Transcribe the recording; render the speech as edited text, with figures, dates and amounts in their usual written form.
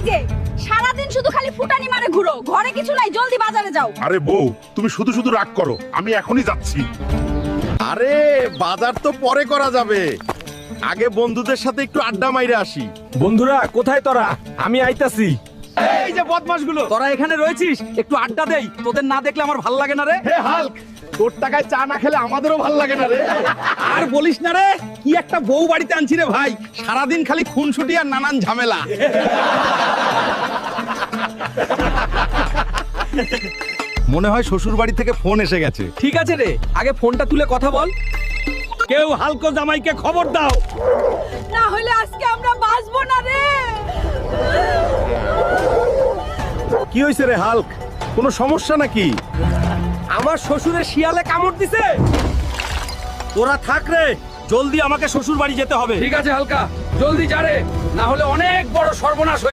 যে সারাদিন শুধু খালি ফুটানি মারে ঘুরো, ঘরে কিছু নাই, জলদি বাজারে যাও। আরে বউ, তুমি শুধু শুধু রাগ করো, আমি এখনই যাচ্ছি। আরে বাজার তো পরে করা যাবে, আগে বন্ধুদের সাথে একটু আড্ডা মাইরে আসি। বন্ধুরা কোথায় তোরা? আমি আইতাছি। এই যে বদমাশগুলো, তোরা এখানে রয়েছিস, একটু আড্ডা দেই। তোদের না দেখলে আমার ভাল লাগে না রে। হে হাল্ক, তোর টাকায় চা না খেলে আমাদেরও ভাল লাগে না রে। আর বলিস না রে, কি একটা বউ বাড়িতে আনছি রে ভাই, সারাদিন খালি খুনসুটি আর নানান ঝামেলা। মনে হয় শ্বশুর বাড়ি থেকে ফোন এসে গেছে। ঠিক আছে রে, আগে ফোনটা তুলে কথা বল। কেউ হালকো জামাইকে খবর দাও। না হলে আজকে আমরা বাঁচবো না রে। কি হয়েছে রে হাল্ক, কোনো সমস্যা নাকি? আমার শ্বশুরের শিয়ালে কামড় দিছে। তোরা থাক রে, জলদি আমাকে শ্বশুর বাড়ি যেতে হবে। ঠিক আছে হালকা, জলদি যা রে, না হলে অনেক বড় সর্বনাশ।